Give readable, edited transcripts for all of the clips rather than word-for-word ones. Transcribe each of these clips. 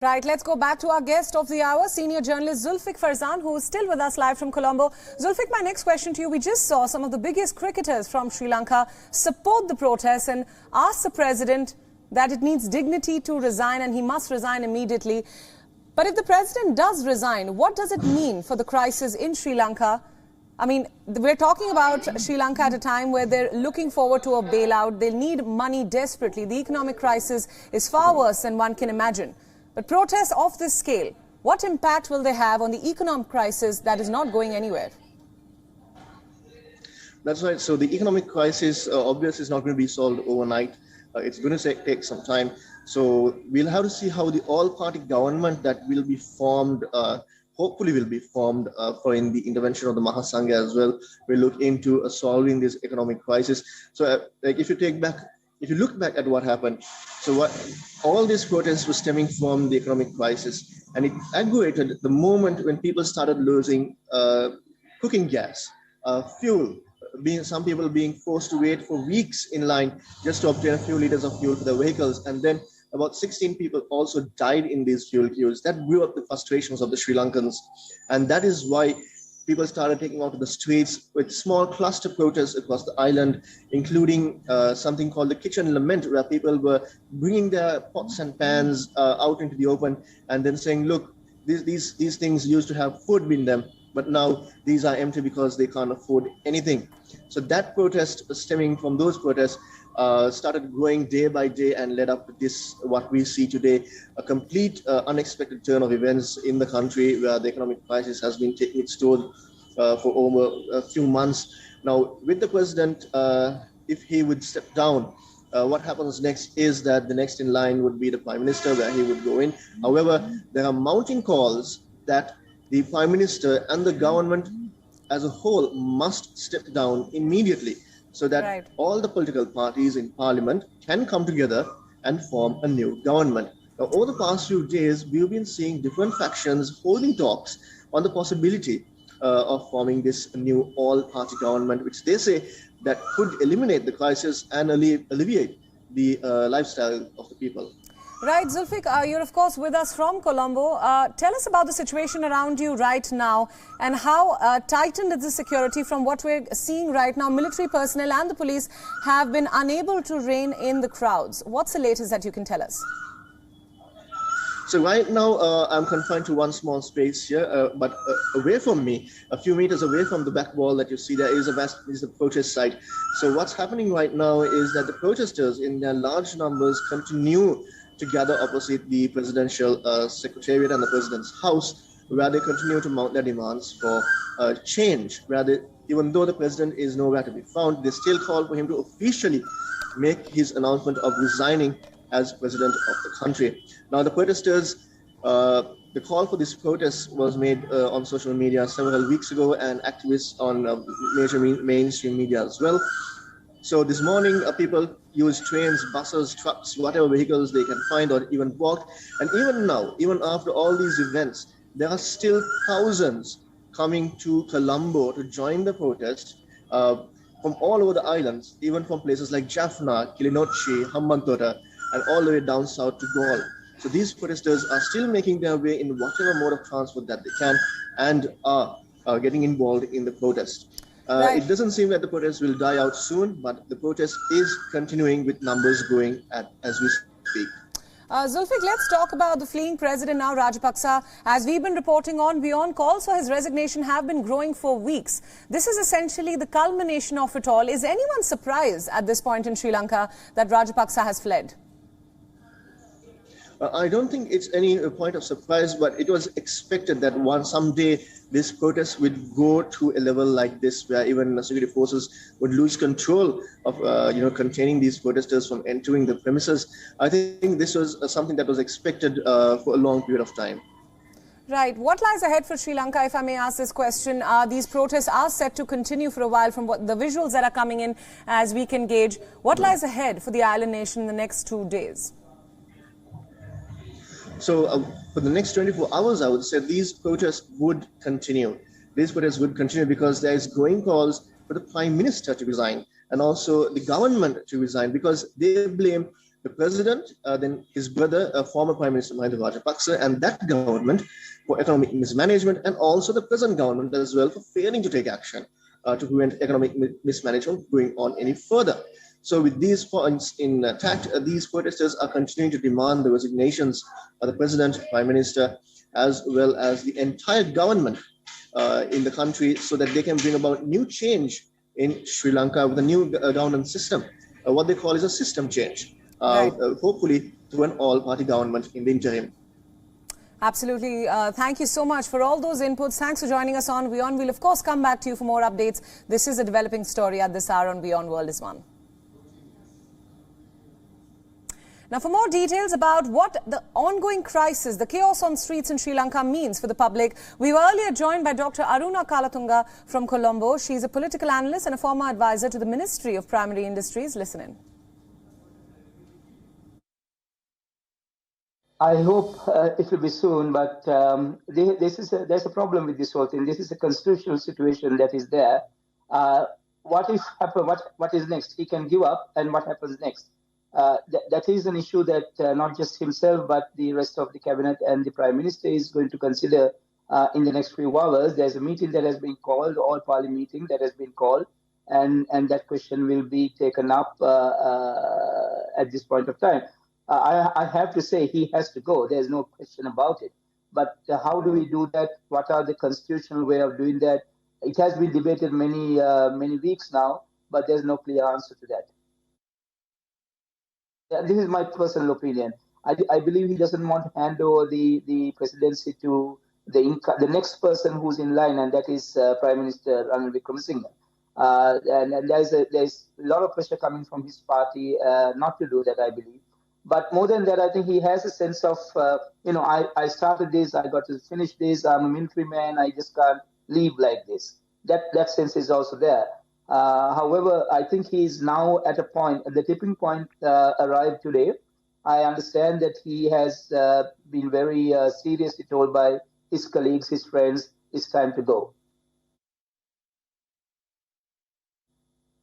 Right, let's go back to our guest of the hour, senior journalist Zulfick Farzan, who is still with us live from Colombo. Zulfick, my next question to you. We just saw some of the biggest cricketers from Sri Lanka support the protests and ask the president that it needs dignity to resign and he must resign immediately. But if the president does resign, what does it mean for the crisis in Sri Lanka? I mean, we're talking about Sri Lanka at a time where they're looking forward to a bailout. They need money desperately. The economic crisis is far worse than one can imagine. But protests of this scale, what impact will they have on the economic crisis that is not going anywhere? That's right. So the economic crisis obviously is not going to be solved overnight. It's going to take some time. So we'll have to see how the all-party government that will be formed, hopefully will be formed in the intervention of the Mahasangha as well, will look into solving this economic crisis. So like if you look back at what happened, so all these protests were stemming from the economic crisis, and it aggravated the moment when people started losing cooking gas, fuel, some people being forced to wait for weeks in line just to obtain a few liters of fuel for their vehicles, and then about 16 people also died in these fuel queues. That blew up the frustrations of the Sri Lankans, and that is why people started taking out to the streets with small cluster protests across the island, including something called the kitchen lament, where people were bringing their pots and pans out into the open and then saying, look, these things used to have food in them, but now these are empty because they can't afford anything. So that protest stemming from those protests started growing day by day and led up to this, what we see today, a complete unexpected turn of events in the country where the economic crisis has been taking its toll for over a few months. Now, with the president, if he would step down, what happens next is that the next in line would be the prime minister, where he would go in. However, there are mounting calls that the prime minister and the government as a whole must step down immediately, so that all the political parties in parliament can come together and form a new government. Now, over the past few days, we've been seeing different factions holding talks on the possibility of forming this new all-party government, which they say that could eliminate the crisis and alleviate the lifestyle of the people. Right, Zulfick, you're of course with us from Colombo. Tell us about the situation around you right now and how tightened is the security. From what we're seeing right now, military personnel and the police have been unable to rein in the crowds. What's the latest that you can tell us? So right now, I'm confined to one small space here, but away from me, a few meters away from the back wall that you see, there is a protest site. So what's happening right now is that the protesters in their large numbers continue to gather opposite the presidential secretariat and the president's house, where they continue to mount their demands for change. Even though the president is nowhere to be found, they still call for him to officially make his announcement of resigning as president of the country. Now, the protesters, the call for this protest was made on social media several weeks ago, and activists on major mainstream media as well. So this morning, people use trains, buses, trucks, whatever vehicles they can find, or even walk. And even now, even after all these events, there are still thousands coming to Colombo to join the protest from all over the islands, even from places like Jaffna, Kilinochchi, Hambantota, and all the way down south to Galle. So these protesters are still making their way in whatever mode of transport that they can and are getting involved in the protest. It doesn't seem that the protest will die out soon, but the protest is continuing with numbers growing as we speak. Zulfick, let's talk about the fleeing president now, Rajapaksa. As we've been reporting on, WION calls for his resignation have been growing for weeks. This is essentially the culmination of it all. Is anyone surprised at this point in Sri Lanka that Rajapaksa has fled? I don't think it's any point of surprise, but it was expected that someday this protest would go to a level like this, where even the security forces would lose control of, containing these protesters from entering the premises. I think this was something that was expected for a long period of time. Right. What lies ahead for Sri Lanka, if I may ask this question? These protests are set to continue for a while from what the visuals that are coming in as we can gauge. What lies ahead for the island nation in the next 2 days? So for the next 24 hours, I would say these protests would continue. These protests would continue because there is growing calls for the prime minister to resign and also the government to resign, because they blame the president, then his brother, former Prime Minister Mahinda Rajapaksa, and that government for economic mismanagement, and also the present government as well for failing to take action to prevent economic mismanagement going on any further. So with these points intact, these protesters are continuing to demand the resignations of the president, prime minister, as well as the entire government in the country, so that they can bring about new change in Sri Lanka with a new governance system. What they call is a system change, Right. hopefully through an all-party government in the interim. Absolutely. Thank you so much for all those inputs. Thanks for joining us on WION. We'll of course come back to you for more updates. This is a developing story at this hour on WION World is One. Now, for more details about what the ongoing crisis, the chaos on streets in Sri Lanka means for the public, we were earlier joined by Dr. ARUNA KULATUNGA from Colombo. She's a political analyst and a former advisor to the Ministry of Primary Industries. Listen in. I hope it will be soon, but there's a problem with this whole thing. This is a constitutional situation that is there. What is next? He can give up, and what happens next? That is an issue that not just himself, but the rest of the cabinet and the prime minister is going to consider in the next few hours. There's a meeting that has been called, all-party meeting that has been called, and that question will be taken up at this point of time. I have to say he has to go. There's no question about it. But how do we do that? What are the constitutional way of doing that? It has been debated many weeks now, but there's no clear answer to that. This is my personal opinion. I believe he doesn't want to hand over the presidency to the next person who's in line, and that is Prime Minister Ranil Wickremesinghe. And there's a lot of pressure coming from his party not to do that, I believe. But more than that, I think he has a sense of, I started this, I got to finish this, I'm a military man, I just can't leave like this. That sense is also there. However, I think he's now at a point, the tipping point arrived today. I understand that he has been very seriously told by his colleagues, his friends, it's time to go.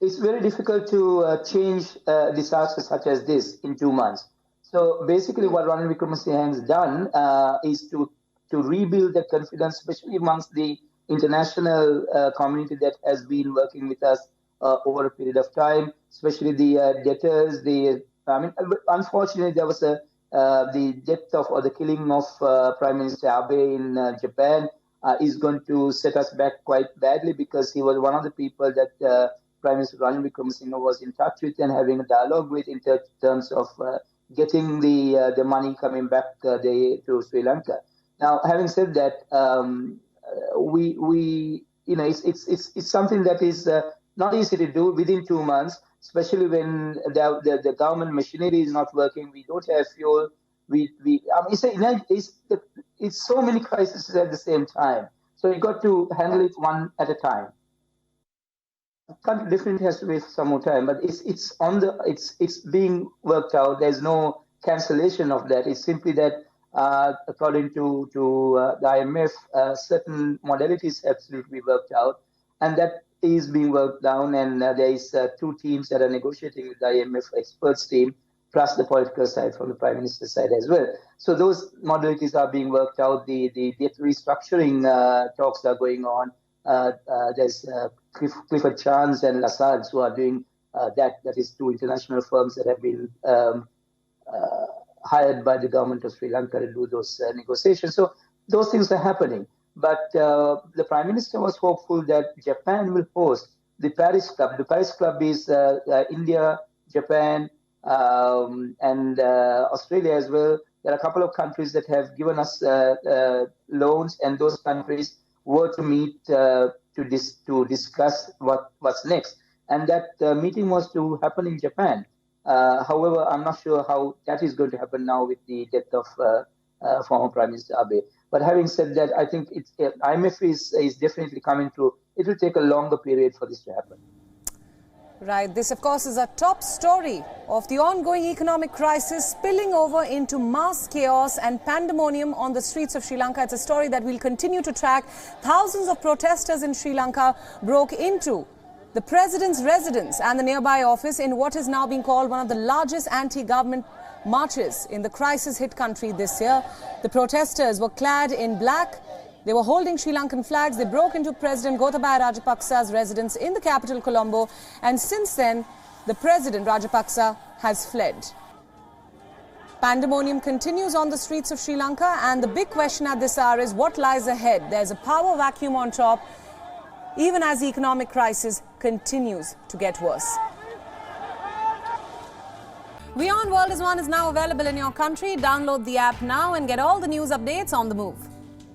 It's very difficult to change disaster such as this in 2 months. So basically what Ranil Wickremesinghe has done is to rebuild the confidence, especially amongst the international community that has been working with us over a period of time, especially the debtors. Unfortunately, there was the death or the killing of Prime Minister Abe in Japan is going to set us back quite badly, because he was one of the people that Prime Minister Ranil Wickremesinghe was in touch with and having a dialogue with in terms of getting the money coming back to Sri Lanka. Now, having said that, it's something that is not easy to do within 2 months, especially when the government machinery is not working. We don't have fuel. It's so many crises at the same time. So you got to handle it one at a time. Country definitely has to wait for some more time, but it's being worked out. There's no cancellation of that. It's simply that according to the IMF, certain modalities have to be worked out, and that is being worked down. And there is 2 teams that are negotiating with the IMF experts team, plus the political side from the Prime Minister's side as well. So those modalities are being worked out. The debt restructuring talks are going on. There's Clifford Chance and Lassads who are doing that. That is 2 international firms that have been hired by the government of Sri Lanka to do those negotiations. So those things are happening. But the Prime Minister was hopeful that Japan will host the Paris Club. The Paris Club is India, Japan, and Australia as well. There are a couple of countries that have given us loans, and those countries were to meet to discuss what's next. And that meeting was to happen in Japan. However, I'm not sure how that is going to happen now with the death of former Prime Minister Abe. But having said that, I think IMF is definitely coming through. It will take a longer period for this to happen. Right. This, of course, is a top story of the ongoing economic crisis spilling over into mass chaos and pandemonium on the streets of Sri Lanka. It's a story that we'll continue to track. Thousands of protesters in Sri Lanka broke into the president's residence and the nearby office in what is now being called one of the largest anti-government marches in the crisis-hit country this year. The protesters were clad in black. They were holding Sri Lankan flags. They broke into President Gotabaya Rajapaksa's residence in the capital, Colombo. And since then, the President Rajapaksa has fled. Pandemonium continues on the streets of Sri Lanka, and the big question at this hour is what lies ahead. There's a power vacuum on top, even as the economic crisis continues to get worse. WION World is now available in your country. Download the app now and get all the news updates on the move.